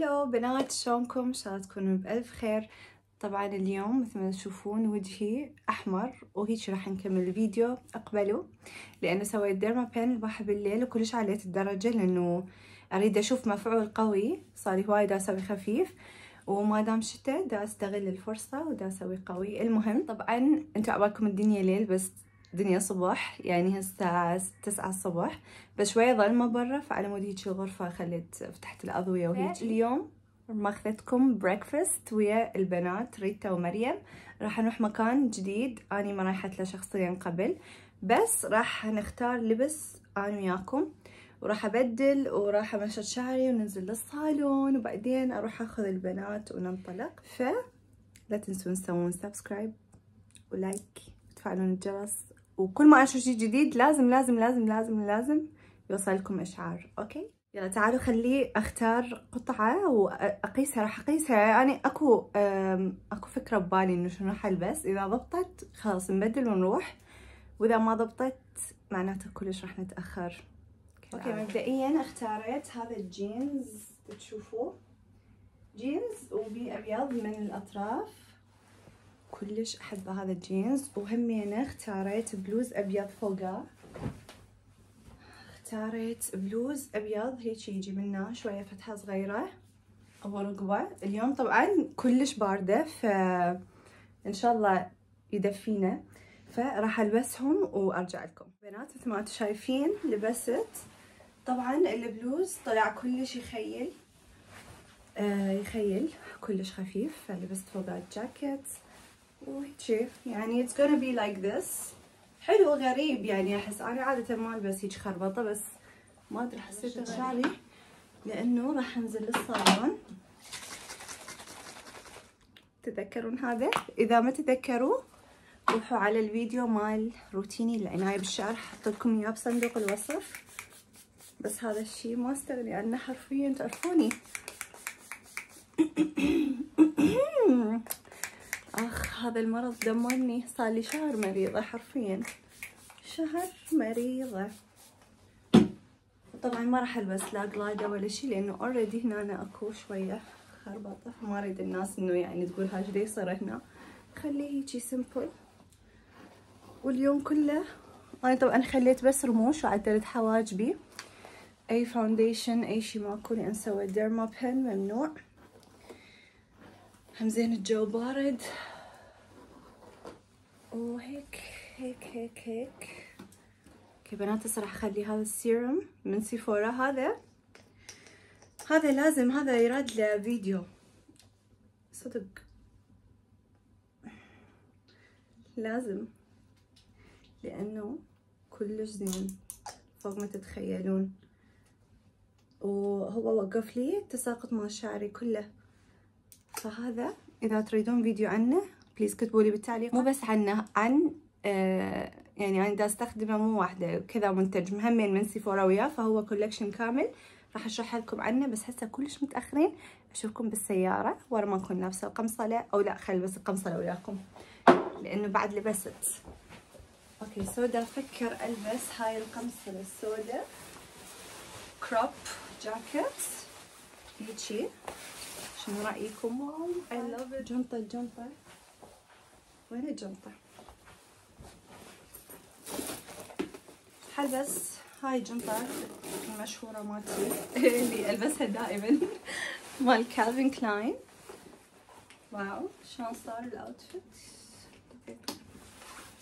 هلو بنات، شلونكم؟ ان شاء الله تكونوا بألف خير. طبعا اليوم مثل ما تشوفون وجهي احمر وهيك راح نكمل الفيديو. اقبلوا لانه سويت ديرما بين البارحة بالليل وكلش عليت الدرجة لانه اريد اشوف مفعول قوي. صاري هواي دا اسوي خفيف وما دام شتا دا استغل الفرصة ودا اسوي قوي. المهم طبعا انتوا عبالكم الدنيا ليل بس دنيا صبح، يعني الساعة 9 الصبح بس شوية ظلمة برا، فعلى مود هيجي الغرفة خليت فتحت الأضوية وهيك. اليوم ماخذتكم بريكفاست ويا البنات ريتا ومريم. راح نروح مكان جديد اني ما رايحت له شخصيا قبل، بس راح نختار لبس انا وياكم وراح ابدل وراح امشط شعري وننزل للصالون وبعدين اروح اخذ البنات وننطلق. فلا تنسون تسوون سبسكرايب ولايك وتفعلون الجرس، وكل ما اشوف شيء جديد لازم لازم لازم لازم لازم يوصلكم اشعار. اوكي يلا تعالوا خلي اختار قطعة واقيسها. راح اقيسها يعني اكو فكرة ببالي انه شنو راح البس. اذا ضبطت خلاص نبدل ونروح، واذا ما ضبطت معناته كلش راح نتاخر. اوكي مبدئيا اختاريت هذا الجينز، تشوفوه جينز وبي ابيض من الاطراف، كلش احب هذا الجينز. وهمين اختاريت بلوز ابيض فوقه، اختاريت بلوز ابيض هيك يجي منه شويه فتحه صغيره او رقبه. اليوم طبعا كلش بارده فان شاء الله يدفينا، فراح البسهم وارجع لكم. بنات مثل ما انتم شايفين لبست طبعا البلوز طلع كلش يخيل كلش خفيف، فلبست فوقه الجاكيت وهيك يعني it's gonna be like this. حلو غريب يعني، احس انا عاده ما البس هيك خربطه بس ما ادري حسيت شعري لانه راح انزل للصالون. تتذكرون هذا؟ اذا ما تذكروا روحوا على الفيديو مال روتيني العنايه بالشعر، حط لكم اياه بصندوق الوصف. بس هذا الشيء ما استغني عنه حرفيا، تعرفوني. اخ هذا المرض دمرني، صار لي شهر مريضة حرفيا، شهر مريضة. طبعا ما راح البس لا جلايدر ولا شيء لانه اوريدي هنا اكو شوية خربطة، فما اريد الناس انه يعني تقول هاي شي يصير هنا. خليه هيجي سمبل. واليوم كله انا طبعا خليت بس رموش وعدلت حواجبي، اي فاونديشن اي شي ماكو لان سويت ديرما بين ممنوع. همزين الجو بارد وهيك هيك هيك هيك. اوكي بنات هسه راح اخلي هذا السيروم من سيفورا. هذا لازم، هذا يراد له فيديو صدق، لازم لانه كلش زين فوق ما تتخيلون. وهو وقف لي تساقط مال شعري كله، فهذا اذا تريدون فيديو عنه بليز كتبوا لي بالتعليق. مو بس عنه، عن يعني انا دا استخدمه مو واحده كذا منتج مهمين من سيفورا وياه، فهو كولكشن كامل راح اشرح لكم عنه. بس هسه كلش متاخرين، اشوفكم بالسياره ورا ما اكون لابسه القمصله، او لا خل بس القمصله وياكم لانه بعد لبست. اوكي سودا افكر البس هاي القمصله السوداء كروب جاكيت هيجي. شنو رايكم؟ واو اي لاف ات. جنطه وين الجنطه؟ حلبس هاي الجنطه المشهوره مالتي اللي البسها دائما مال كالفين كلاين. واو شلون صار الاوتفيت،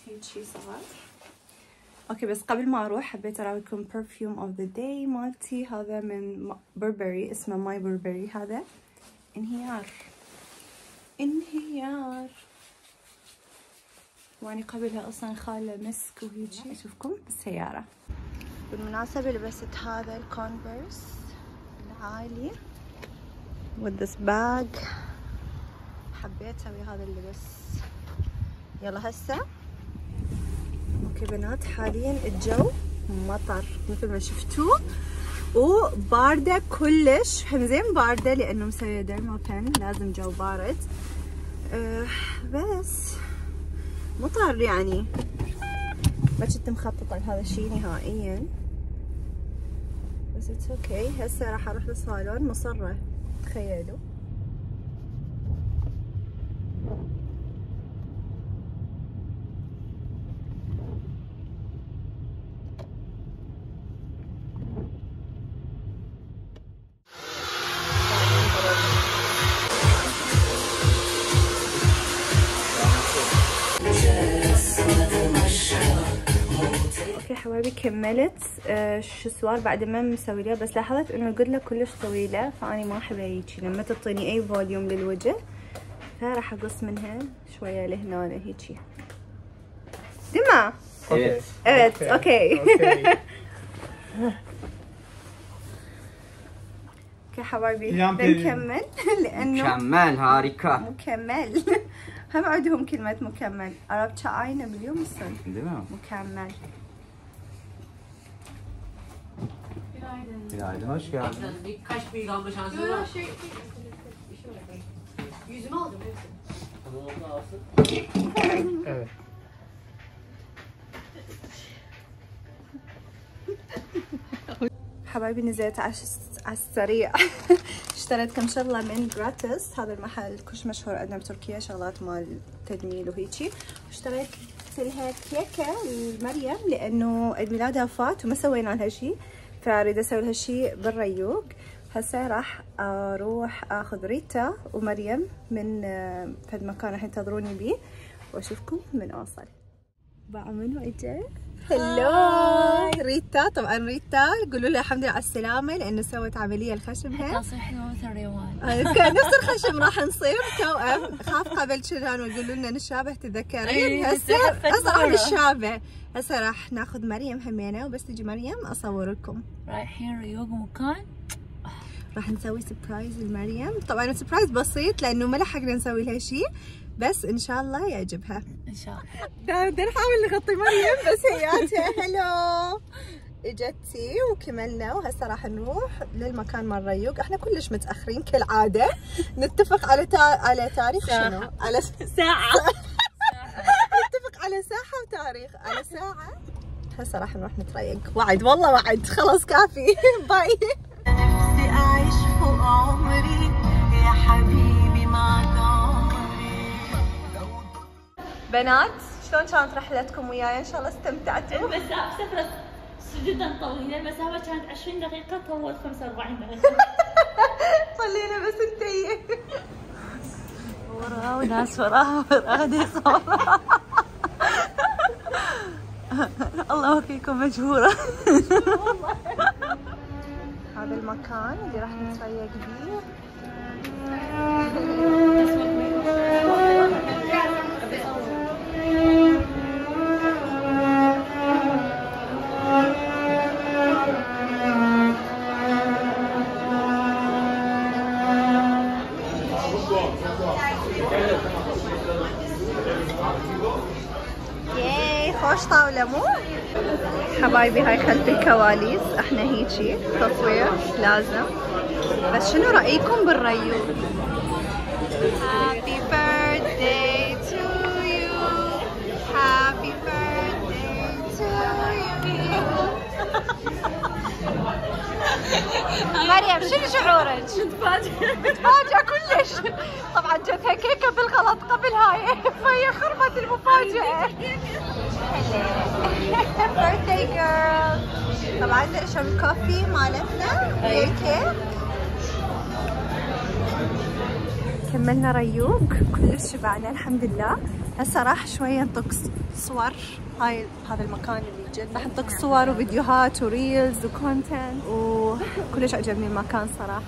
هيجي صار. اوكي بس قبل ما اروح حبيت اراويكم برفيوم اوف ذا داي مالتي. هذا من بربري، اسمه ماي بربري. هذا انهيار واني قبلها اصلا خاله مسك وهيجي. اشوفكم بالسياره. بالمناسبه لبست هذا الكونفرس العالي with this bag، حبيت اسوي هذا اللبس. يلا هسه اوكي بنات حاليا الجو مطر مثل ما شفتوا وباردة كلش. همزين باردة لانه مسوية ديرما بين، لازم جو بارد. بس مطر يعني ما كنت مخططة لهذا الشي نهائيا، بس اتس اوكي. هسه راح اروح للصالون، مصرة تخيلوا. اوكي حبايبي كملت الشسوار بعد ما مسوي لها، بس لاحظت انه القدله كلش طويله، فاني ما احبها هيجي لما تعطيني اي فوليوم للوجه، فراح اقص منها شويه لهنا هيجي. دمى evet اوكي. اوكي حبايبي بنكمل لانه مكمل هاريكا مكمل. هم عندهم كلمة مكمل. عربتها عاينة باليوم الصن مكمل. Günaydın, hoş geldin. Kaç bir alma şansın var? Yüzümü aldım hepsini. Evet. حبايبي نزلت على السريع اشتريت كم شغله من جراتس، هذا المحل كلش مشهور عندنا بتركيا، شغلات مال تجميل وهيجي. اشتريت لها كيكه لمريم لانه عيد ميلادها فات وما سوينا لها شيء، فاريد اسوي لها شيء بالريوق. هسه راح اروح اخذ ريتا ومريم من فد مكان راح ينتظروني بيه، واشوفكم من اوصل. بعمل وجه هلو ريتا. طبعا ريتا قولوا لها الحمد لله على السلامه لانه سوت عمليه لخشمها. تصيح نوث الريوان نفس الخشم راح نصير توأم. خاف قبل كانوا يقولوا لنا نشابه تذكرين، هسه راح نشابه. هسه راح ناخذ مريم همينه، وبس تجي مريم اصور لكم. رايحين ريوق مكان راح نسوي سبرايز لمريم. طبعا سبرايز بسيط لانه ما لحقنا نسوي لها شيء، بس ان شاء الله يعجبها ان شاء الله. بدنا نحاول نغطي مريم بس هياتها. هلو اجتي وكملنا، وهسه راح نروح للمكان مال ريوق. احنا كلش متاخرين كالعاده. نتفق على تاريخ شنو؟ على ساعه. نتفق على ساعه وتاريخ على ساعه. هسه راح نروح نتريق. وعد والله وعد، خلاص كافي. باي. نفسي اعيش فوق عمري يا حبيبي مع بنات. شلون كانت رحلتكم وياي؟ ان شاء الله استمتعتوا. سفرة جدا طويلة، المسافة كانت 20 دقيقة، طولت 45 دقيقة. خلينا بس نتيق. وراها وناس وراها دي صورة. الله وفيكم مجهورة. هذا المكان اللي راح نتريق بيه. ياي خوش طاولة مو؟ حبايبي هاي خلف الكواليس، احنا هيجي تصوير لازم. بس شنو رأيكم بالريوق؟ Happy birthday to you. Happy birthday to you. مريم شنو شعورك؟ متفاجئة كلش. طبعا جتها كيكة بالغلط قبل هاي، فهي خربت المفاجأة. birthday girl. طبعا نشرب الكوفي مالتنا وياكي. كملنا ريوق كلش شبعنا الحمد لله. هسه راح شوية نطق صور. هذا المكان اللي جد راح نطق صور وفيديوهات وريلز وكونتنت، وكلش عجبني المكان صراحة.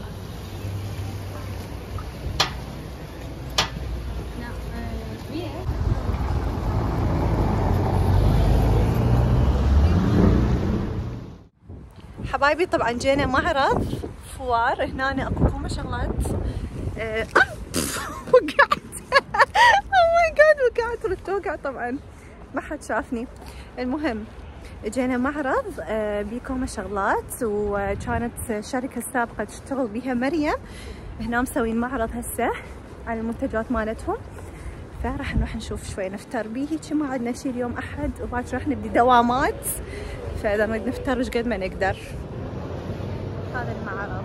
حبايبي طبعا جينا معرض فوار. هنا اكو شغلات. وقعت. اوه ماي جاد وقعت. رحت اوقع طبعا ما حد شافني. المهم جينا معرض بيكم شغلات، وكانت شركة سابقة تشتغل بيها مريم. هنا مسوين معرض هسه على المنتجات مالتهم، فراح نروح نشوف شوي نفتر بيه. هيك ما عندنا شي اليوم احد، وباكر راح نبدي دوامات، فاذا نريد نفتر ايش قد ما نقدر. هذا المعرض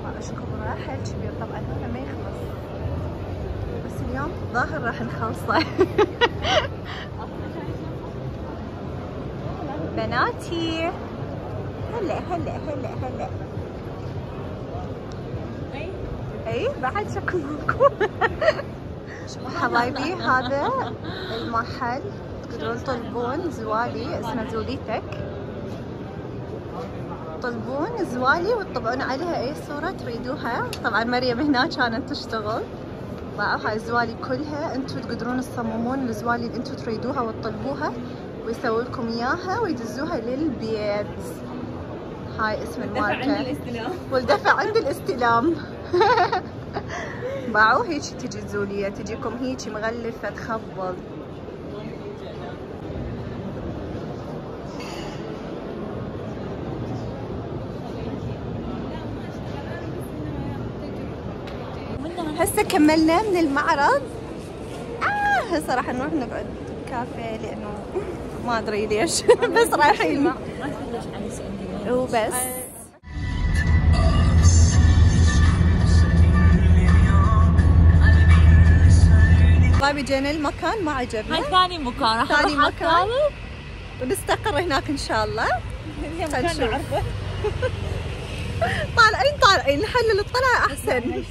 الله اشكبره حيل كبير، طبعا هنا ما يخلص بس اليوم ظاهر راح نخلصه. بناتي هلا هلا هلا هلا. اي بعد شكو ماكو. حبايبي هذا المحل تقدرون تطلبون زوالي اسمه زوليتك، طلبون زوالي وتطبعون عليها اي صورة تريدوها. طبعا مريم هنا كانت تشتغل، باعوا هاي الزوالي كلها، انتو تقدرون تصممون الزوالي اللي انتو تريدوها وتطلبوها ويسوي لكم اياها ويدزوها للبيت. هاي اسم الماركة والدفع عند الاستلام. باعوا هيك تجي الزولية، تجيكم هيك مغلفة تخبل. هسه كملنا من المعرض. هسه راح نروح نقعد كافيه لانه ما ادري ليش. بس رايحين ما تقدرش عن سؤالي وبس. طيب جينا المكان ما عجبنا. هاي ثاني مكان، ثاني مكان ونستقر هناك ان شاء الله. خلينا نعرفه. طالعين نحلل الطلعة احسن.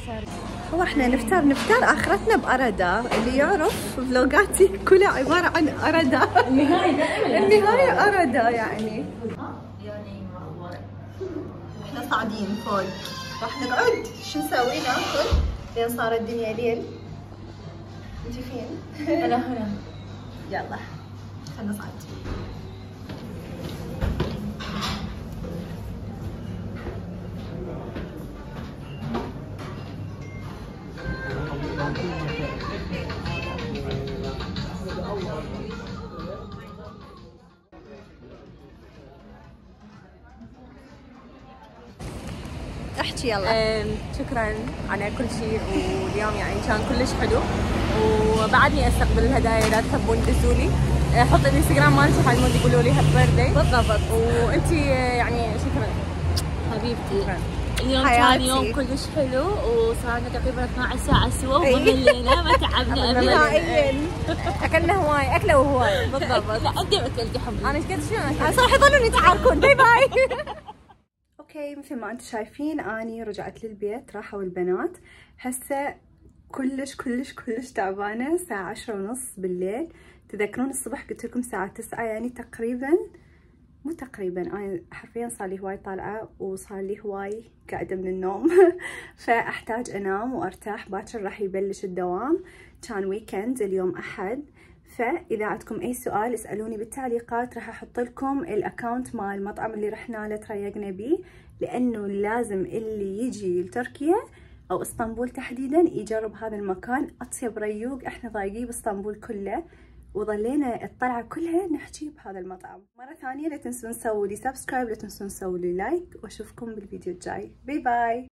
هو احنا نفتر اخرتنا بأردا. اللي يعرف فلوقاتي كلها عبارة عن أردا. النهاية أردا يعني. احنا صاعدين فوق راح نقعد. شو نسوي؟ ناكل لين صار الدنيا ليل. انتي فين؟ انا هنا. يلا خلنا نصعد. احكي يلا. شكرا على كل شيء، واليوم يعني كان كلش حلو، وبعدني استقبل الهدايا اذا تحبون تدزولي. حط الانستغرام مالتي حال مود يقولوا لي هابي بيرثداي. بالضبط. وانت يعني شكرا حبيبتي. اليوم حياتي. كان يوم كلش حلو، وصارنا تقريبا 12 ساعة سوا وما ملينا، ما تعبنا ابدا. نهائيا. اكلنا هواي، اكله وهواي. بالضبط. لا انت اكلتي حبيبتي. انا ايش قد شنو صراحة يظلون يتعاركون. باي باي. اوكي مثل ما انتم شايفين اني رجعت للبيت راحوا البنات. هسه كلش تعبانه. الساعه 10:30 بالليل. تذكرون الصبح قلت لكم الساعه 9 يعني تقريبا، مو تقريبا، انا حرفيا صار لي هواي طالعه وصار لي هواي قاعده من النوم. فاحتاج انام وارتاح. باكر راح يبلش الدوام. كان ويكند اليوم احد. فاذا عندكم اي سؤال اسالوني بالتعليقات. راح احط لكم الاكونت مال المطعم اللي رحنا له تريقنا بيه، لانه لازم اللي يجي لتركيا او اسطنبول تحديدا يجرب هذا المكان. اطيب ريوق احنا ضايقيه باسطنبول كله، وظلينا الطلعه كلها نحكي بهذا المطعم. مره ثانيه لا تنسون تسووا لي سبسكرايب، لا تنسون تسووا لي لايك، واشوفكم بالفيديو الجاي. باي باي.